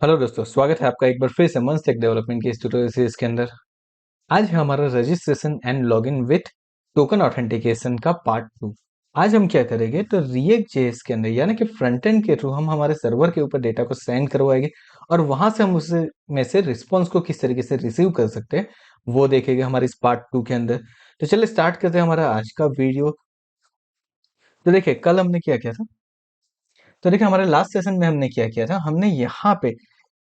Hello दोस्तों, स्वागत है आपका एक बार फिर से मंच टेक डेवलपमेंट के इस ट्यूटोरियल सीरीज के अंदर। आज है हमारा registration and login with token authentication का पार्ट 2। आज हम क्या करेंगे तो रिएक्ट जेएस के अंदर यानी कि फ्रंट एंड के थ्रू हम हमारे सर्वर के ऊपर डेटा को सेंड करवाएंगे और वहां से हम उसमें में से रिस्पॉन्स को किस तरीके से रिसीव कर सकते हैं वो देखेंगे हमारे इस पार्ट 2 के अंदर। तो चलिए स्टार्ट करते हैं हमारा आज का वीडियो। तो देखिए कल हमने क्या किया था। तो देखिए हमारे लास्ट सेशन में हमने क्या किया था, हमने यहाँ पे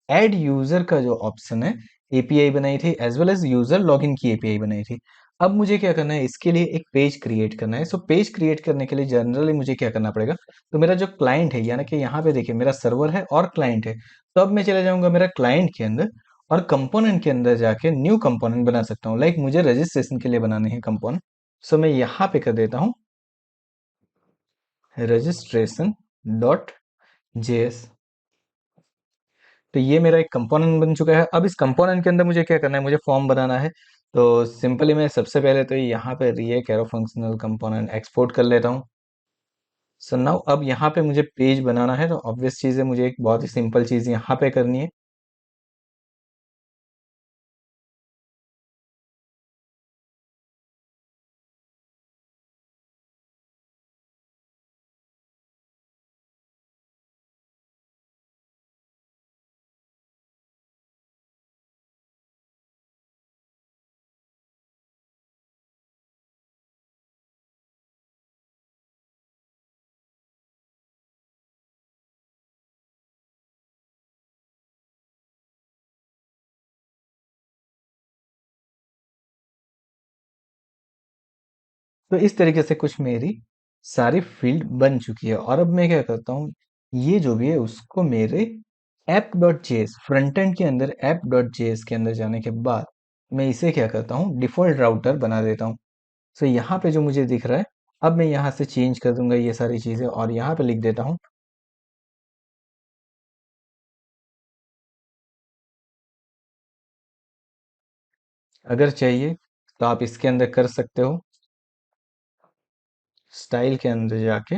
ऐड यूजर का जो ऑप्शन है एपीआई बनाई थी as well as user login की एपीआई बनाई थी। अब मुझे क्या करना है, इसके लिए एक पेज क्रिएट करना है। सो पेज क्रिएट करने के लिए जनरली मुझे क्या करना पड़ेगा, तो मेरा जो क्लाइंट है यानी कि यहाँ पे देखिए मेरा सर्वर है और क्लाइंट है। तो अब मैं चले जाऊंगा मेरा क्लाइंट के अंदर और कंपोनेंट के अंदर जाके न्यू कंपोनेंट बना सकता हूँ। लाइक मुझे रजिस्ट्रेशन के लिए बनाने हैं कंपोनेंट। सो मैं यहाँ पे कर देता हूँ रजिस्ट्रेशन डॉट जेएस। तो ये मेरा एक कंपोनेंट बन चुका है। अब इस कंपोनेंट के अंदर मुझे क्या करना है, मुझे फॉर्म बनाना है। तो सिंपली मैं सबसे पहले तो यहाँ पे react arrow functional component export कर लेता हूँ। सो नाउ अब यहाँ पे मुझे पेज बनाना है, तो ऑब्वियस चीज़ है मुझे एक बहुत ही सिंपल चीज़ यहाँ पे करनी है। तो इस तरीके से कुछ मेरी सारी फील्ड बन चुकी है। और अब मैं क्या करता हूँ, ये जो भी है उसको मेरे app dot JS front end के अंदर ऐप डॉट जेएस के अंदर जाने के बाद मैं इसे क्या करता हूँ, डिफॉल्ट राउटर बना देता हूँ। सो यहाँ पे जो मुझे दिख रहा है, अब मैं यहाँ से चेंज कर दूंगा ये सारी चीजें और यहाँ पे लिख देता हूँ। अगर चाहिए तो आप इसके अंदर कर सकते हो, स्टाइल के अंदर जाके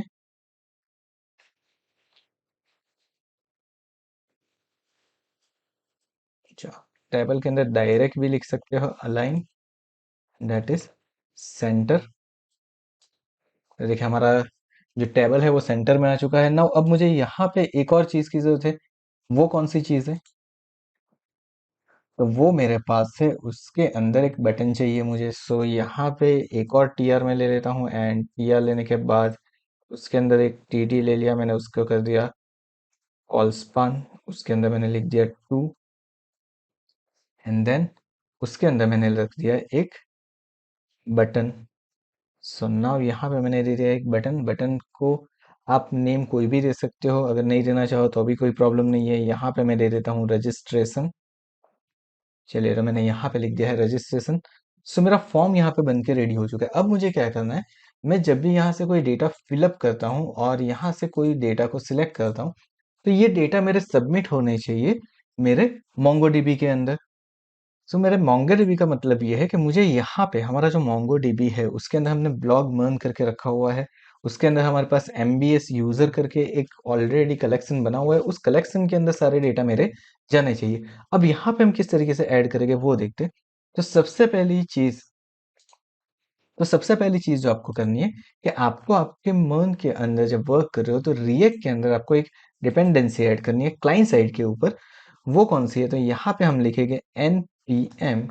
टेबल के अंदर डायरेक्ट भी लिख सकते हो, अलाइन दैट इज सेंटर। देखिए हमारा जो टेबल है वो सेंटर में आ चुका है। नाउ अब मुझे यहाँ पे एक और चीज की जरूरत है। वो कौन सी चीज है, तो वो मेरे पास है उसके अंदर एक बटन चाहिए मुझे। सो यहाँ पे एक और टीआर में ले लेता हूँ एंड टीआर लेने के बाद उसके अंदर एक टीडी ले लिया मैंने, उसको कर दिया कॉल स्पान। उसके अंदर मैंने लिख दिया 2 एंड देन उसके अंदर मैंने रख दिया एक बटन। सो नाउ यहाँ पे मैंने दे दिया एक बटन। बटन को आप नेम कोई भी दे सकते हो, अगर नहीं देना चाहो तो भी कोई प्रॉब्लम नहीं है। यहाँ पे मैं दे देता हूँ रजिस्ट्रेशन। चलिए तो मैंने यहाँ पे लिख दिया है रजिस्ट्रेशन। सो मेरा फॉर्म यहाँ पे बन के रेडी हो चुका है। अब मुझे क्या करना है, मैं जब भी यहाँ से कोई डेटा फिलअप करता हूँ और यहाँ से कोई डेटा को सिलेक्ट करता हूँ, तो ये डेटा मेरे सबमिट होने चाहिए मेरे मोंगोडीबी के अंदर। सो मेरे मोंगोडीबी का मतलब ये है कि मुझे यहाँ पे हमारा जो मोंगोडीबी है उसके अंदर हमने ब्लॉग मर्न करके रखा हुआ है। उसके अंदर हमारे पास एमबीएस यूजर करके एक ऑलरेडी कलेक्शन बना हुआ है। उस कलेक्शन के अंदर सारे डेटा मेरे जाने चाहिए। अब यहाँ पे हम किस तरीके से ऐड करेंगे वो देखते हैं। तो सबसे पहली चीज जो आपको करनी है कि आपको आपके मर्न के अंदर जब वर्क कर रहे हो तो रिएक्ट के अंदर आपको एक डिपेंडेंसी ऐड करनी है क्लाइंट साइड के ऊपर। वो कौन सी है, तो यहाँ पे हम लिखेंगे npm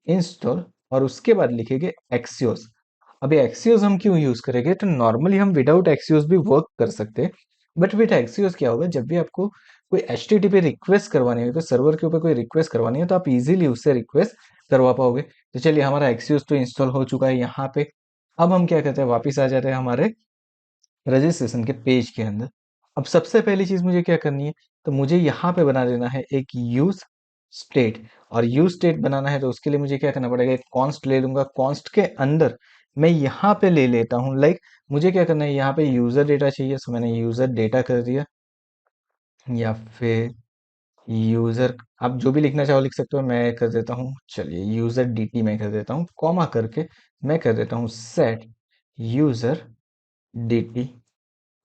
इंस्टॉल और उसके बाद लिखेंगे एक्सियोस। अब ये एक्सियोस हम क्यों यूज करेंगे, तो नॉर्मली हम विदाउट एक्सियोस भी वर्क कर सकते हैं। बट विद एक्सियोस क्या होगा, जब भी आपको कोई HTTP रिक्वेस्ट करवानी है, कोई सर्वर के ऊपर कोई रिक्वेस्ट करवानी है, तो आप इजीली उससे रिक्वेस्ट करवा पाओगे। तो चलिए हमारा एक्सियोस तो इंस्टॉल हो चुका है यहाँ पे। अब हम क्या करते हैं, वापिस आ जाते हैं हमारे रजिस्ट्रेशन के पेज के अंदर। अब सबसे पहली चीज मुझे क्या करनी है, तो मुझे यहाँ पे बना देना है एक यूज स्टेट। और यूज स्टेट बनाना है तो उसके लिए मुझे क्या करना पड़ेगा, एक कॉन्स्ट ले लूंगा। कॉन्स्ट के अंदर मैं यहाँ पे ले लेता हूँ, लाइक मुझे क्या करना है, यहाँ पे यूजर डेटा चाहिए, सो मैंने यूजर डेटा कर दिया। या फिर यूजर, आप जो भी लिखना चाहो लिख सकते हो, मैं कर देता हूँ चलिए यूजर डीटी में कर देता हूँ, कॉमा करके मैं कर देता हूँ सेट यूजर डीटी।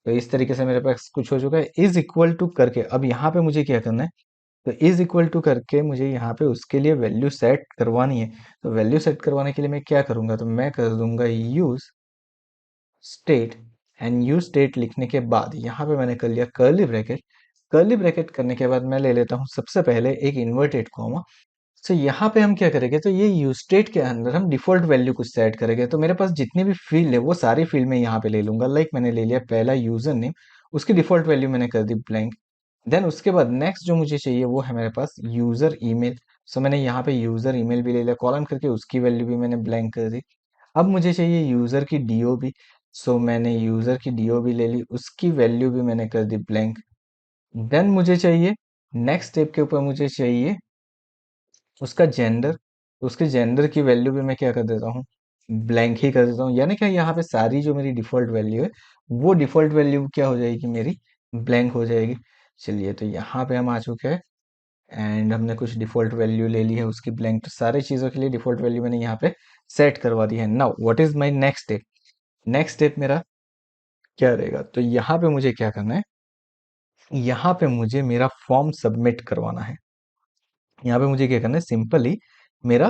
तो इस तरीके से मेरे पास कुछ हो चुका है। इज इक्वल टू करके अब यहाँ पे मुझे क्या करना है, तो इज इक्वल टू करके मुझे यहाँ पे उसके लिए वैल्यू सेट करवानी है। तो वैल्यू सेट करवाने के लिए मैं क्या करूँगा, तो मैं कर दूंगा use state. And use state लिखने के बाद यहाँ पे मैंने कर लिया कर्ली ब्रैकेट। कर्ली ब्रैकेट करने के बाद मैं ले लेता हूँ सबसे पहले एक इन्वर्टेड कॉमा। तो यहाँ पे हम क्या करेंगे, तो ये यूज स्टेट के अंदर हम डिफॉल्ट वैल्यू कुछ सेट करेंगे। तो मेरे पास जितनी भी फील्ड है वो सारी फील्ड में यहाँ पे ले लूंगा। लाइक मैंने ले लिया पहला यूजर नेम, उसकी डिफॉल्ट वैल्यू मैंने कर दी ब्लैंक। देन उसके बाद नेक्स्ट जो मुझे चाहिए वो है मेरे पास यूजर ईमेल। सो मैंने यहाँ पे यूजर ईमेल भी ले लिया, कॉलन करके उसकी वैल्यू भी मैंने ब्लैंक कर दी। अब मुझे चाहिए यूजर की डीओबी। सो मैंने यूजर की डीओबी ले ली, उसकी वैल्यू भी मैंने कर दी ब्लैंक। देन मुझे चाहिए नेक्स्ट स्टेप के ऊपर मुझे चाहिए उसका जेंडर। तो उसके जेंडर की वैल्यू भी मैं क्या कर देता हूँ, ब्लैंक ही कर देता हूँ। यानी क्या, यहाँ पे सारी जो मेरी डिफॉल्ट वैल्यू है वो डिफॉल्ट वैल्यू क्या हो जाएगी, मेरी ब्लैंक हो जाएगी। चलिए, तो यहाँ पे हम आ चुके हैं एंड हमने कुछ डिफॉल्ट वैल्यू ले ली है उसकी ब्लैंक। तो सारी चीज़ों के लिए डिफॉल्ट वैल्यू मैंने यहाँ पे सेट करवा दी है। Now what is my next step. Next step मेरा क्या रहेगा, तो यहाँ पे मुझे क्या करना है, यहाँ पे मुझे मेरा फॉर्म सबमिट करवाना है। यहाँ पे मुझे क्या करना है, सिंपली मेरा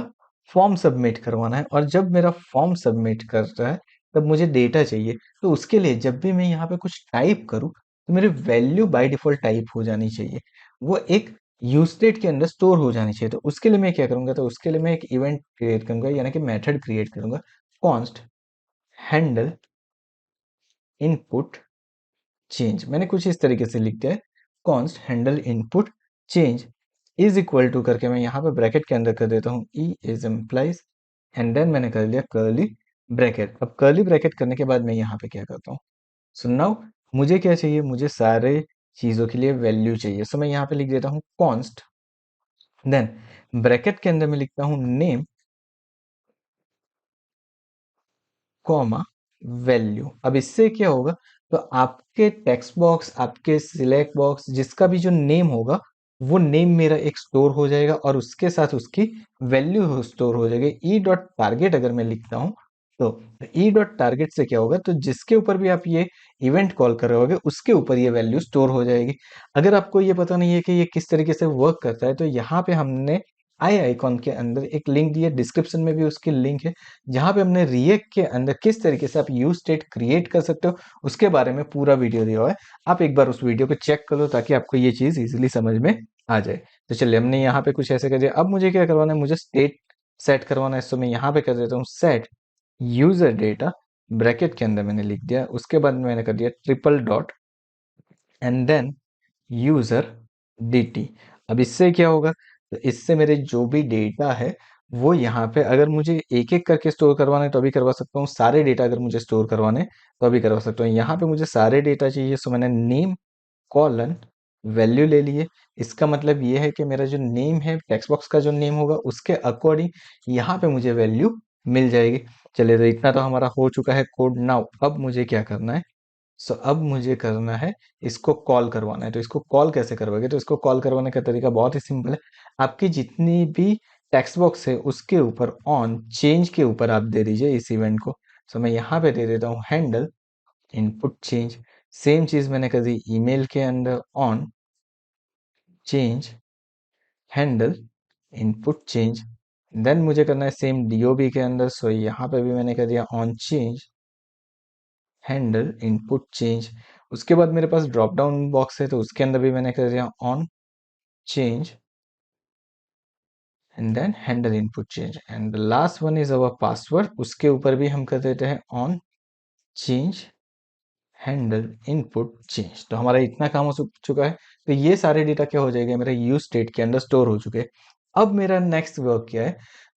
फॉर्म सबमिट करवाना है। और जब मेरा फॉर्म सबमिट कर रहा है तब मुझे डेटा चाहिए। तो उसके लिए जब भी मैं यहाँ पे कुछ टाइप करूँ तो मेरी वैल्यू बाय डिफॉल्ट टाइप हो जानी चाहिए, वो एक यूज स्टेट के अंदर स्टोर हो जानी चाहिए। तो उसके लिए मैं क्या करूंगा, तो उसके लिए मैं एक इवेंट क्रिएट करूंगा, यानी कि मेथड क्रिएट करूंगा, कॉन्स्ट हैंडल इनपुट चेंज। मैंने कुछ इस तरीके से लिख दिया है, const handle input change is equal to करके मैं यहाँ पे ब्रैकेट के अंदर कर देता हूँ e is employees. And then मैंने कर लिया कर्ली ब्रैकेट। अब कर्ली ब्रैकेट करने के बाद मैं यहाँ पे क्या करता हूँ, सो नाउ मुझे क्या चाहिए, मुझे सारे चीजों के लिए वैल्यू चाहिए। सो मैं यहाँ पे लिख देता हूँ कॉन्स्ट, देन ब्रैकेट के अंदर मैं लिखता हूँ नेम कॉमा वैल्यू। अब इससे क्या होगा, तो आपके टेक्स्ट बॉक्स, आपके सिलेक्ट बॉक्स, जिसका भी जो नेम होगा वो नेम मेरा एक स्टोर हो जाएगा और उसके साथ उसकी वैल्यू स्टोर हो जाएगी। ई डॉट टारगेट अगर मैं लिखता हूँ तो ई डॉट टारगेट से क्या होगा, तो जिसके ऊपर भी आप ये इवेंट कॉल कर रहे होगे उसके ऊपर ये वैल्यू स्टोर हो जाएगी। अगर आपको ये पता नहीं है कि ये किस तरीके से वर्क करता है, तो यहाँ पे हमने आई आइकॉन के अंदर एक लिंक दिया, डिस्क्रिप्शन में भी उसकी लिंक है, जहां पे हमने रिएक्ट के अंदर किस तरीके से आप यूज स्टेट क्रिएट कर सकते हो उसके बारे में पूरा वीडियो दिया हुआ है। आप एक बार उस वीडियो को चेक कर लो ताकि आपको ये चीज इजीली समझ में आ जाए। तो चलिए, हमने यहाँ पे कुछ ऐसे कर दिया। अब मुझे क्या करवाना है, मुझे स्टेट सेट करवाना है। तो मैं यहाँ पे कर देता हूँ सेट यूजर डेटा, ब्रैकेट के अंदर मैंने लिख दिया, उसके बाद मैंने कर दिया triple dot and then user dt। अब इससे क्या होगा, तो इससे मेरे जो भी डेटा है वो यहाँ पे, अगर मुझे एक एक करके स्टोर करवाना है तो अभी करवा सकता हूँ, सारे डेटा अगर मुझे स्टोर करवाने तो अभी करवा सकता हूँ। यहाँ पे मुझे सारे डेटा चाहिए, सो मैंने नेम कॉलन वैल्यू ले लिए। इसका मतलब ये है कि मेरा जो नेम है, टेक्स्ट बॉक्स का जो नेम होगा उसके अकॉर्डिंग यहाँ पे मुझे वैल्यू मिल जाएगी। चलिए, तो इतना तो हमारा हो चुका है कोड। नाउ अब मुझे क्या करना है, सो अब मुझे करना है, इसको कॉल करवाना है। तो इसको कॉल कैसे करवाएंगे, तो इसको कॉल करवाने का तरीका बहुत ही सिंपल है। आपकी जितनी भी टेक्स्ट बॉक्स है उसके ऊपर ऑन चेंज के ऊपर आप दे दीजिए इस इवेंट को। सो मैं यहाँ पे दे देता हूँ हैंडल इनपुट चेंज। सेम चीज मैंने कर दी ईमेल के अंदर, on change handle input change. Then मुझे करना है सेम डीओबी के अंदर। सो यहाँ पे भी मैंने कर दिया on change handle input change. उसके बाद मेरे पास ड्रॉप डाउन बॉक्स है तो उसके अंदर भी मैंने कर दिया on change and then handle input change. And the last one is our password, उसके ऊपर भी हम कर देते हैं on change handle input change. तो हमारा इतना काम हो चुका है। तो ये सारे डेटा क्या हो जाएगा, मेरे यूज स्टेट के अंदर स्टोर हो चुके हैं। अब मेरा नेक्स्ट वर्क क्या है,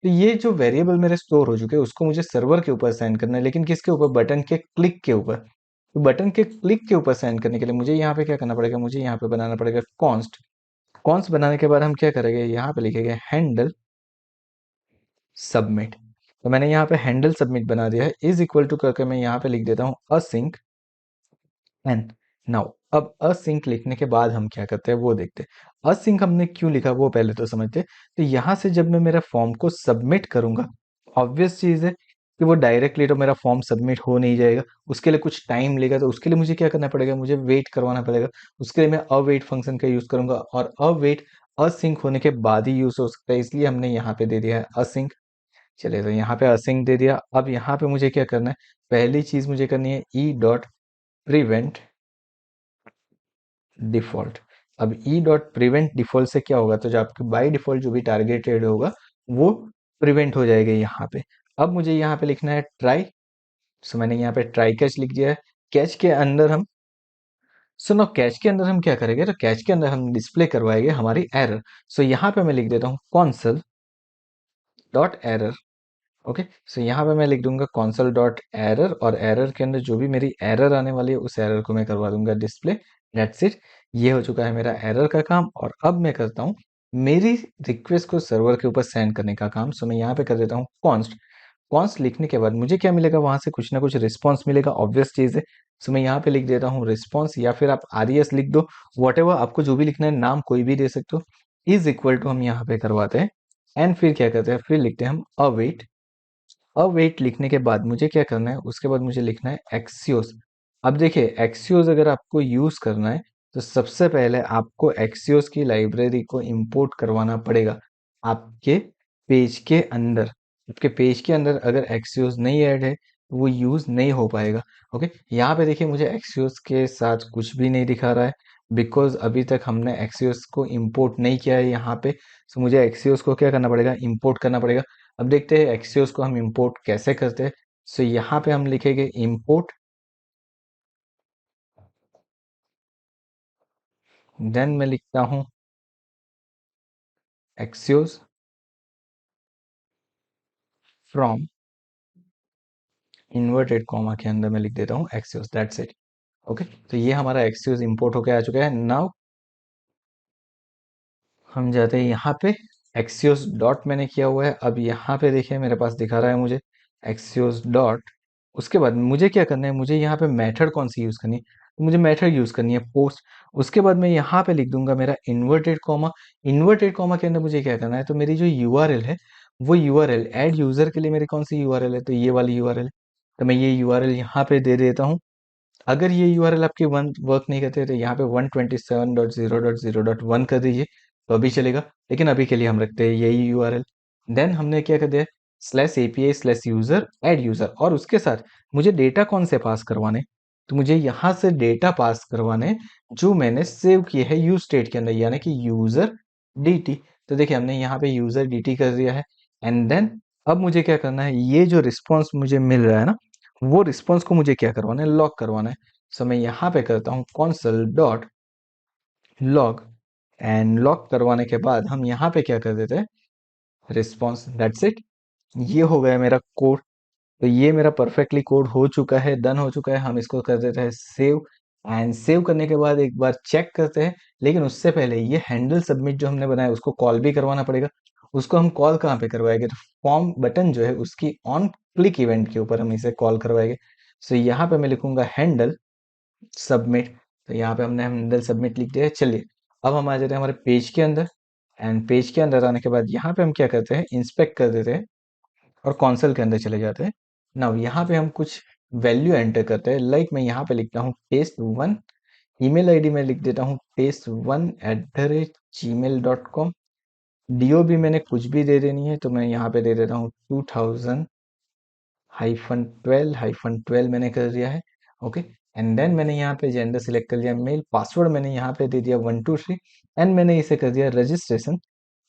तो ये जो वेरिएबल मेरे स्टोर हो चुके हैं उसको मुझे सर्वर के ऊपर सेंड करना है, लेकिन किसके ऊपर, बटन के क्लिक के ऊपर। तो बटन के क्लिक के ऊपर सेंड करने के लिए मुझे यहाँ पे क्या करना पड़ेगा, मुझे यहाँ पे बनाना पड़ेगा कॉन्स्ट। कॉन्स्ट बनाने के बाद हम क्या करेंगे, यहाँ पे लिखेंगे हैंडल सबमिट। तो मैंने यहाँ पे हैंडल सबमिट बना दिया है, इज इक्वल टू करके मैं यहाँ पे लिख देता हूँ असिंक एंड नाउ। अब असिंक लिखने के बाद हम क्या करते हैं वो देखते हैं। असिंक हमने क्यों लिखा वो पहले तो समझते हैं। तो यहाँ से जब मैं मेरा फॉर्म को सबमिट करूंगा, ऑब्वियस चीज है कि वो डायरेक्टली तो मेरा फॉर्म सबमिट हो नहीं जाएगा, उसके लिए कुछ टाइम लेगा। तो उसके लिए मुझे क्या करना पड़ेगा, मुझे वेट करवाना पड़ेगा। उसके लिए मैं अवेट फंक्शन का यूज करूंगा और अवेट असिंक होने के बाद ही यूज हो सकता है, इसलिए हमने यहाँ पे दे दिया है असिंक। चलिए, तो यहाँ पे असिंक दे दिया। अब यहाँ पे मुझे क्या करना है, पहली चीज मुझे करनी है ई डॉट प्रिवेंट डिफॉल्ट। अब ई डॉट प्रिवेंट डिफॉल्ट से क्या होगा, तो जो आपके बाय डिफॉल्ट जो भी टारगेटेड होगा वो प्रिवेंट हो जाएगा यहाँ पे। अब मुझे यहाँ पे लिखना है ट्राई। सो मैंने यहाँ पे ट्राई कैच लिख दिया है। कैच के अंदर हम सुनो, कैच के अंदर हम क्या करेंगे, तो कैच के अंदर हम डिस्प्ले करवाएंगे हमारी एरर। सो यहाँ पे मैं लिख देता हूँ कॉन्सल डॉट एरर। ओके, सो यहाँ पे मैं लिख दूंगा कॉन्सल डॉट एरर, और एरर के अंदर जो भी मेरी एरर आने वाली है उस एरर को मैं करवा दूंगा डिस्प्ले। That's it. ये हो चुका है मेरा एरर का काम। और अब मैं करता हूँ मेरी रिक्वेस्ट को सर्वर के ऊपर सेंड करने का काम। सो मैं यहाँ पे कर देता हूँ कॉन्स्ट। कॉन्स्ट लिखने के बाद मुझे क्या मिलेगा, वहां से कुछ ना कुछ रिस्पॉन्स मिलेगा, ऑब्वियस चीज है। सो मैं यहाँ पे लिख देता हूँ रिस्पॉन्स, या फिर आप आरईएस लिख दो, वट एवर आपको जो भी लिखना है, नाम कोई भी दे सकते हो। इज इक्वल टू हम यहाँ पे करवाते हैं, एंड फिर क्या करते हैं, फिर लिखते हैं हम अवेट। अवेट लिखने के बाद मुझे क्या करना है, उसके बाद मुझे लिखना है एक्सियोस। अब देखिए, एक्सियोस अगर आपको यूज करना है तो सबसे पहले आपको एक्सियोस की लाइब्रेरी को इंपोर्ट करवाना पड़ेगा आपके पेज के अंदर। आपके पेज के अंदर अगर एक्सियोस नहीं ऐड है तो वो यूज नहीं हो पाएगा। ओके, यहाँ पे देखिए मुझे एक्सियोस के साथ कुछ भी नहीं दिखा रहा है, बिकॉज अभी तक हमने एक्सियोस को इंपोर्ट नहीं किया है यहाँ पे। तो मुझे एक्सियोस को क्या करना पड़ेगा, इंपोर्ट करना पड़ेगा। अब देखते हैं एक्सियोस को हम इंपोर्ट कैसे करते हैं। सो यहाँ पे हम लिखेंगे इंपोर्ट, देन मैं लिखता हूँ एक्सियोस फ्रॉम, इन्वर्टेड कॉमा के अंदर मैं लिख देता हूँ एक्सियोस। That's it. ओके, तो ये हमारा एक्सियोस इंपोर्ट होके आ चुका है। नाउ हम जाते हैं यहाँ पे, एक्सियोस डॉट मैंने किया हुआ है। अब यहाँ पे देखिए मेरे पास दिखा रहा है मुझे एक्सियोस डॉट। उसके बाद मुझे क्या करना है, मुझे यहाँ पे मेथड कौन सी यूज करनी है, तो मुझे मेथड यूज करनी है पोस्ट। उसके बाद मैं यहाँ पे लिख दूंगा मेरा इन्वर्टेड कॉमा। इन्वर्टेड कॉमा के अंदर मुझे क्या करना है, तो मेरी जो यूआरएल है, वो यूआरएल ऐड यूजर के लिए मेरी कौन सी यूआरएल है, तो ये वाली यूआरएल है। तो मैं ये यूआरएल यहाँ पे दे देता हूँ। अगर ये यूआरएल आपकी वन वर्क नहीं करते तो यहाँ पे 127.0.0.1 कर दीजिए, तो अभी चलेगा। लेकिन अभी के लिए हम रखते हैं यही यूआरएल। देन हमने क्या कर दिया, slash API slash user add user, और उसके साथ मुझे डेटा कौन से पास करवाने, तो मुझे यहाँ से डेटा पास करवाने जो मैंने सेव किए हैं यूज स्टेट के अंदर, यानी कि यूजर dt। तो देखिए हमने यहाँ पे यूजर dt कर दिया है। एंड देन अब मुझे क्या करना है, ये जो रिस्पॉन्स मुझे मिल रहा है ना, वो रिस्पॉन्स को मुझे क्या करवाना है, लॉग करवाना है। सो मैं यहाँ पे करता हूँ consul dot log, and log करवाने के बाद हम यहाँ पे क्या कर देते हैं, रिस्पॉन्स। That's it. ये हो गया मेरा कोड। तो ये मेरा परफेक्टली कोड हो चुका है, डन हो चुका है। हम इसको कर देते हैं सेव, एंड सेव करने के बाद एक बार चेक करते हैं। लेकिन उससे पहले ये हैंडल सबमिट जो हमने बनाया उसको कॉल भी करवाना पड़ेगा। उसको हम कॉल कहाँ पे करवाएंगे, तो फॉर्म बटन जो है उसकी ऑन क्लिक इवेंट के ऊपर हम इसे कॉल करवाएंगे। सो यहाँ पे मैं लिखूंगा हैंडल सबमिट। तो यहाँ पे हमने हैंडल सबमिट लिख दिया है। चलिए, अब हम आ जाते हैं हमारे पेज के अंदर। एंड पेज के अंदर आने के बाद यहाँ पे हम क्या करते हैं, इंस्पेक्ट कर देते हैं और कॉन्सल के अंदर चले जाते हैं। नाउ यहाँ पे हम कुछ वैल्यू एंटर करते हैं। लाइक मैं यहाँ पे लिखता हूँ test1। ईमेल आईडी में लिख देता हूँ test1@gmail.com। डीओ भी मैंने कुछ भी दे देनी है, तो मैं यहाँ पे दे देता हूँ 2000-12 मैंने कर दिया है। ओके, एंड देन मैंने यहाँ पे जेंडर सिलेक्ट कर लिया, मेल। पासवर्ड मैंने यहाँ पे दे दिया 123, एंड मैंने इसे कर दिया रजिस्ट्रेशन।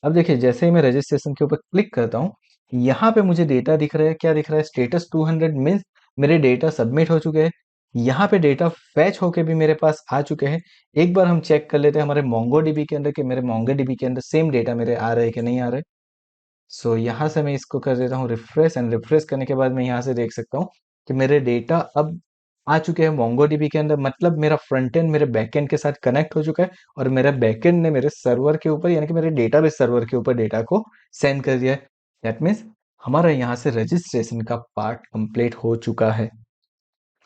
अब देखिए जैसे ही मैं रजिस्ट्रेशन के ऊपर क्लिक करता हूँ, यहाँ पे मुझे डेटा दिख रहा है। क्या दिख रहा है, स्टेटस 200 मीन्स मेरे डेटा सबमिट हो चुके हैं। यहाँ पे डेटा फैच होके भी मेरे पास आ चुके हैं। एक बार हम चेक कर लेते हैं हमारे मोंगो डीबी के अंदर कि मेरे मोंगो डीबी के अंदर सेम डेटा मेरे आ रहे हैं कि नहीं आ रहे। सो यहाँ से मैं इसको कर देता हूँ रिफ्रेश, एंड रिफ्रेश करने के बाद मैं यहाँ से देख सकता हूँ कि मेरे डेटा अब आ चुके हैं मोंगोडीबी के अंदर। मतलब मेरा फ्रंट एंड मेरे बैक एंड के साथ कनेक्ट हो चुका है, और मेरा बैक एंड ने मेरे सर्वर के ऊपर, यानी कि मेरे डेटाबेस सर्वर के ऊपर डेटा को सेंड कर दिया है। दैट मीन्स हमारा यहाँ से रजिस्ट्रेशन का पार्ट कंप्लीट हो चुका है।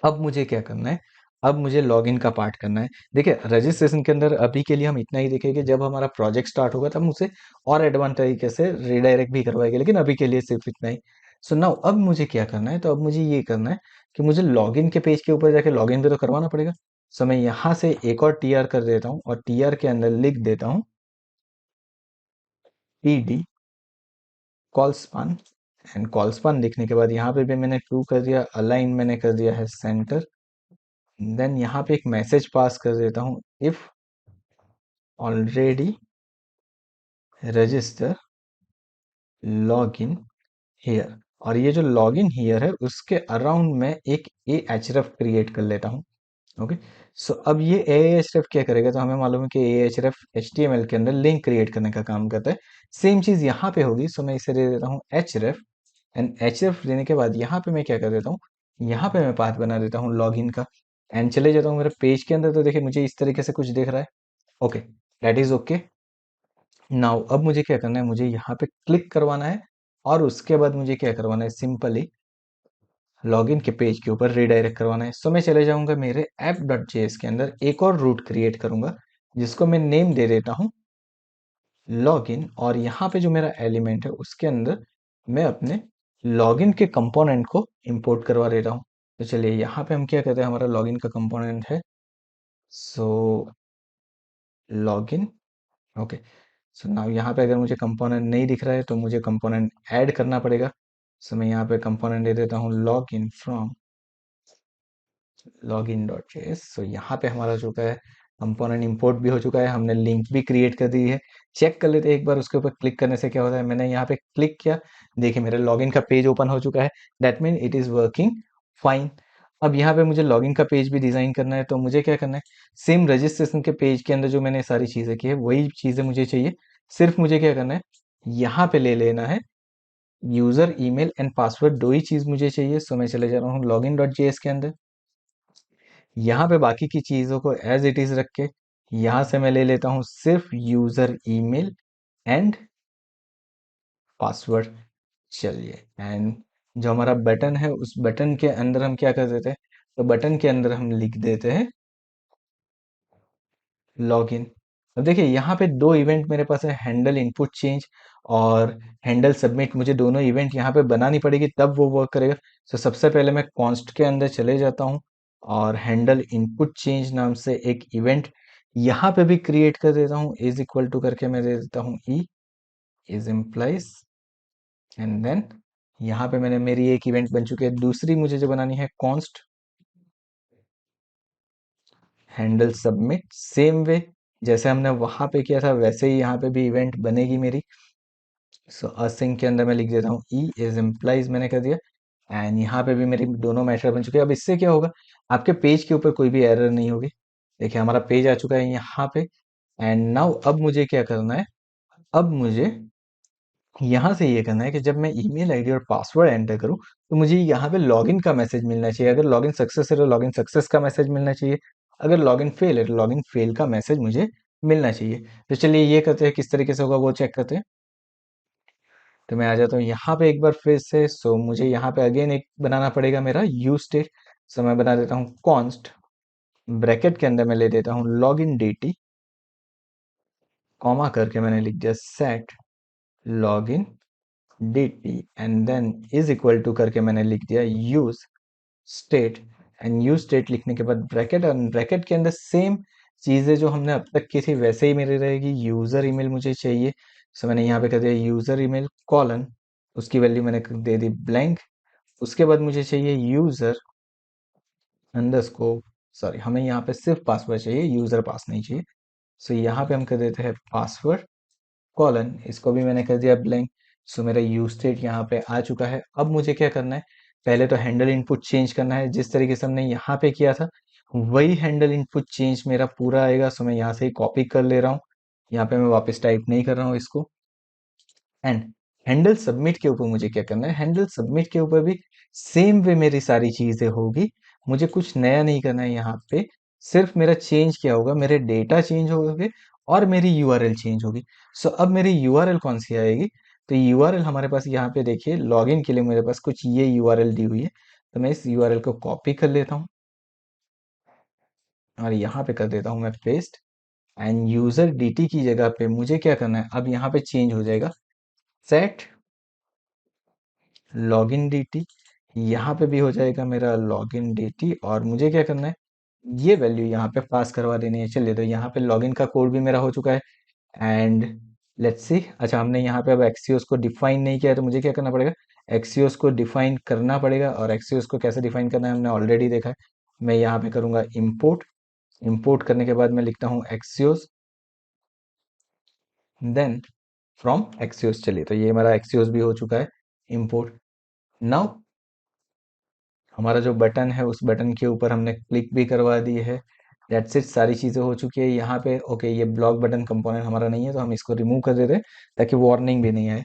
अब मुझे क्या करना है, अब मुझे लॉगिन का पार्ट करना है। देखिए रजिस्ट्रेशन के अंदर अभी के लिए हम इतना ही देखेंगे, जब हमारा प्रोजेक्ट स्टार्ट होगा तब हम उसे और एडवांस तरीके से रिडायरेक्ट भी करवाएंगे, लेकिन अभी के लिए सिर्फ इतना ही। सो नाउ अब मुझे क्या करना है, तो अब मुझे ये करना है कि मुझे लॉगिन के पेज के ऊपर जाके लॉगिन भी तो करवाना पड़ेगा। सो मैं यहाँ से एक और टीआर कर देता हूँ, और टीआर के अंदर लिख देता हूँ pd कॉलस्पान, एंड कॉलस्पान लिखने के बाद यहाँ पे भी मैंने ट्रू कर दिया, अलाइन मैंने कर दिया है सेंटर। देन यहाँ पे एक मैसेज पास कर देता हूँ, if already register log in here. और ये जो लॉग इन हियर है उसके अराउंड में एक ए एच रेफ क्रिएट कर लेता हूँ। ओके, सो अब ये ए एच रेफ क्या करेगा, तो हमें मालूम है कि a href H T M L के अंदर लिंक क्रिएट करने का काम करता है। सेम चीज यहाँ पे होगी, सो मैं इसे दे देता हूँ H ref, and H ref देने के बाद यहाँ पे मैं क्या कर देता हूँ, यहाँ पे मैं पाथ बना देता हूँ लॉग इन का, एंड चले जाता हूँ मेरे पेज के अंदर। तो देखिए मुझे इस तरीके से कुछ दिख रहा है। Okay, that is okay. Now अब मुझे क्या करना है, मुझे यहाँ पे क्लिक करवाना है, और उसके बाद मुझे क्या करवाना है, सिंपली लॉगिन के पेज के ऊपर रीडायरेक्ट करवाना है। सो मैं चले जाऊंगा मेरे app.js के अंदर, एक और रूट क्रिएट करूंगा जिसको मैं नेम दे देता हूँ लॉगिन, और यहाँ पे जो मेरा एलिमेंट है उसके अंदर मैं अपने लॉगिन के कंपोनेंट को इंपोर्ट करवा देता हूँ। तो चलिए यहाँ पे हम क्या करते हैं, हमारा लॉगिन का कंपोनेंट है सो लॉगिन। ओके, सो नाउ यहाँ पे अगर मुझे कंपोनेंट नहीं दिख रहा है तो मुझे कंपोनेंट ऐड करना पड़ेगा। सो मैं यहाँ पे कंपोनेंट दे देता हूँ लॉगिन फ्रॉम login.js। सो यहाँ पे हमारा चुका है कंपोनेंट इंपोर्ट भी हो चुका है, हमने लिंक भी क्रिएट कर दी है। चेक कर लेते हैं एक बार उसके ऊपर क्लिक करने से क्या होता है। मैंने यहाँ पे क्लिक किया, देखिए मेरे लॉगिन का पेज ओपन हो चुका है, that mean it is working fine. अब यहाँ पे मुझे लॉगिन का पेज भी डिजाइन करना है, तो मुझे क्या करना है, सेम रजिस्ट्रेशन के पेज के अंदर जो मैंने सारी चीजें की है वही चीजें मुझे चाहिए। सिर्फ मुझे क्या करना है, यहाँ पे ले लेना है यूजर ईमेल एंड पासवर्ड, दो ही चीज मुझे चाहिए। सो मैं चले जा रहा हूँ login.js के अंदर, यहाँ पे बाकी की चीज़ों को एज इट इज़ रख के यहाँ से मैं ले लेता हूँ सिर्फ यूज़र ईमेल एंड पासवर्ड। चलिए, एंड जो हमारा बटन है उस बटन के अंदर हम क्या कर देते हैं, तो बटन के अंदर हम लिख देते हैं लॉगिन। अब देखिए यहाँ पे दो इवेंट मेरे पास है, हैंडल इनपुट चेंज और हैंडल सबमिट। मुझे दोनों इवेंट यहाँ पे बनानी पड़ेगी तब वो वर्क करेगा। तो सबसे पहले मैं कॉन्स्ट के अंदर चले जाता हूँ और हैंडल इनपुट चेंज नाम से एक इवेंट यहाँ पे भी क्रिएट कर देता हूँ, इज इक्वल टू करके मैं दे देता हूँ e is employees, and then यहाँ पे मैंने मेरी एक इवेंट बन चुकी है। दूसरी मुझे जो बनानी है const handle submit, same way जैसे हमने वहां पे किया था वैसे ही यहाँ पे भी इवेंट बनेगी मेरी। सो असिंक के अंदर मैं लिख देता हूँ ई इज एम्प्लाइज, मैंने कर दिया, एंड यहाँ पे भी मेरी दोनों मैटर बन चुके हैं। अब इससे क्या होगा, आपके पेज के ऊपर कोई भी एरर नहीं होगी। देखिए हमारा पेज आ चुका है यहाँ पे, एंड नाउ अब मुझे क्या करना है, अब मुझे यहाँ से ये करना है कि जब मैं ईमेल आईडी और पासवर्ड एंटर करूँ तो मुझे यहाँ पे लॉगिन का मैसेज मिलना चाहिए। अगर लॉगिन सक्सेस है तो लॉगिन सक्सेस का मैसेज मिलना चाहिए, अगर लॉगिन फेल है तो लॉगिन फेल का मैसेज मुझे मिलना चाहिए। तो चलिए ये करते हैं, किस तरीके से होगा वो चेक करते हैं। तो मैं आ जाता हूँ यहाँ पे एक बार फिर से। सो मुझे यहाँ पे अगेन एक बनाना पड़ेगा मेरा यूज स्टेट। सो मैं बना देता हूँ कॉन्स्ट, ब्रैकेट के अंदर मैं ले देता हूँ लॉग इन dt, कॉमा करके मैंने लिख दिया set log in dt, and then is equal to करके मैंने लिख दिया use state. And use state लिखने के बाद ब्रैकेट, और ब्रैकेट के अंदर सेम चीजें जो हमने अब तक की थी वैसे ही मेरी रहेगी। यूजर ईमेल मुझे चाहिए, सो मैंने यहाँ पे कर दिया यूजर ईमेल कॉलन, उसकी वैल्यू मैंने दे दी ब्लैंक। उसके बाद मुझे चाहिए यूजर अंडरस्कोर, सॉरी हमें यहाँ पे सिर्फ पासवर्ड चाहिए, यूजर पास नहीं चाहिए। सो यहाँ पे हम कर देते हैं पासवर्ड कॉलन, इसको भी मैंने कर दिया ब्लैंक। सो मेरा यूज स्टेट यहाँ पे आ चुका है। अब मुझे क्या करना है, पहले तो हैंडल इनपुट चेंज करना है, जिस तरीके से हमने यहाँ पे किया था वही हैंडल इनपुट चेंज मेरा पूरा आएगा। सो मैं यहाँ से ही कॉपी कर ले रहा हूँ, यहाँ पे मैं वापस टाइप नहीं कर रहा हूँ इसको। एंड हैंडल सबमिट के ऊपर मुझे क्या करना है, हैंडल सबमिट के ऊपर भी सेम वे मेरी सारी चीजें होगी, मुझे कुछ नया नहीं करना है यहाँ पे। सिर्फ मेरा चेंज क्या होगा, मेरे डेटा चेंज होंगे और मेरी यूआरएल चेंज होगी। सो अब मेरी यूआरएल कौन सी आएगी, तो यूआरएल हमारे पास यहाँ पे देखिए लॉगिन के लिए मेरे पास कुछ ये यूआरएल दी हुई है। तो मैं इस यूआरएल को कॉपी कर लेता हूँ और यहाँ पे कर देता हूँ मैं पेस्ट, एंड यूजर dt की जगह पे मुझे क्या करना है, अब यहाँ पे चेंज हो जाएगा सेट लॉगिन dt, यहाँ पे भी हो जाएगा मेरा लॉगिन dt, और मुझे क्या करना है, ये वैल्यू यहाँ पे पास करवा देनी है। चलिए तो यहाँ पे लॉगिन का कोड भी मेरा हो चुका है, एंड लेट्स सी। अच्छा, हमने यहाँ पे अब एक्सियोस को डिफाइन नहीं किया है, तो मुझे क्या करना पड़ेगा, एक्सियोस को डिफाइन करना पड़ेगा। और एक्सियोस को कैसे डिफाइन करना है हमने ऑलरेडी देखा है। मैं यहाँ पे करूँगा इंपोर्ट। इंपोर्ट करने के बाद मैं लिखता हूँ एक्सियोस, देन फ्रॉम एक्सियोस। चलिए, तो ये हमारा एक्सियोस भी हो चुका है इंपोर्ट। नाउ हमारा जो बटन है उस बटन के ऊपर हमने क्लिक भी करवा दी है। दैट्स इट, सारी चीज़ें हो चुकी है यहाँ पे। ओके, ये ब्लॉक बटन कंपोनेंट हमारा नहीं है, तो हम इसको रिमूव कर देते हैं ताकि वार्निंग भी नहीं आए।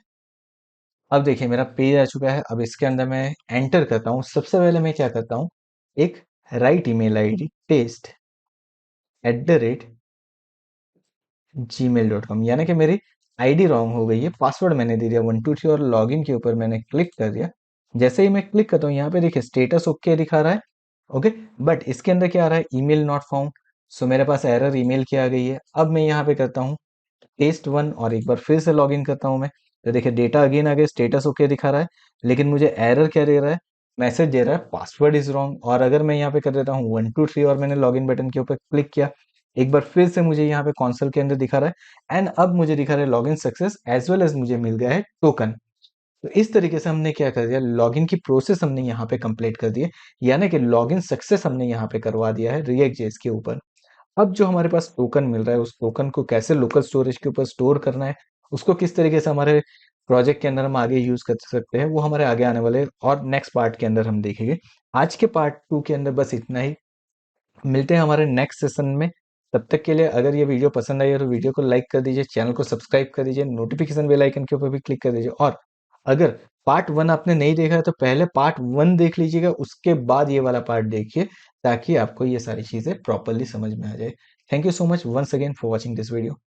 अब देखिए मेरा पेज आ चुका है। अब इसके अंदर मैं एंटर करता हूँ। सबसे पहले मैं क्या करता हूँ, एक राइट ईमेल आईडी test@gmail.com, यानी कि मेरी आईडी रॉन्ग हो गई है, पासवर्ड मैंने दे दिया 123 और लॉगिन के ऊपर मैंने क्लिक कर दिया। जैसे ही मैं क्लिक करता हूँ यहाँ पे देखिए स्टेटस ओके दिखा रहा है। ओके, बट इसके अंदर क्या आ रहा है, ईमेल नॉट फाउंड। सो मेरे पास एरर ईमेल की आ गई है। अब मैं यहाँ पे करता हूँ टेस्ट 1 और एक बार फिर से लॉगिन करता हूँ मैं। तो देखिए डेटा अगेन आ गया, स्टेटस ओके दिखा रहा है, लेकिन मुझे एरर क्या दे रहा है, मैसेज दे रहा है पासवर्ड इज रॉन्ग। और अगर मैं यहाँ पे कर देता हूँ 123 और मैंने लॉगिन बटन के ऊपर क्लिक किया, एक बार फिर से मुझे यहाँ पे कॉन्सोल के अंदर दिखा रहा है, एंड अब मुझे दिखा रहा है login success as well as मुझे मिल गया है टोकन। तो इस तरीके से हमने क्या कर दिया, लॉगिन की प्रोसेस हमने यहाँ पे कंप्लीट कर दी है, यानी कि लॉगिन सक्सेस हमने यहाँ पे करवा दिया है रिएक्ट जेएस के ऊपर। अब जो हमारे पास टोकन मिल रहा है, उस टोकन को कैसे लोकल स्टोरेज के ऊपर स्टोर करना है, उसको किस तरीके से हमारे प्रोजेक्ट के अंदर हम आगे यूज कर सकते हैं, वो हमारे आगे आने वाले और नेक्स्ट पार्ट के अंदर हम देखेंगे। आज के पार्ट 2 के अंदर बस इतना ही। मिलते हैं हमारे नेक्स्ट सेशन में। तब तक के लिए अगर ये वीडियो पसंद आई है तो वीडियो को लाइक कर दीजिए, चैनल को सब्सक्राइब कर दीजिए, नोटिफिकेशन बेल आइकन के ऊपर भी क्लिक कर दीजिए। और अगर पार्ट 1 आपने नहीं देखा है तो पहले पार्ट 1 देख लीजिएगा, उसके बाद ये वाला पार्ट देखिए, ताकि आपको ये सारी चीजें प्रॉपरली समझ में आ जाए। Thank you so much once again for watching this video.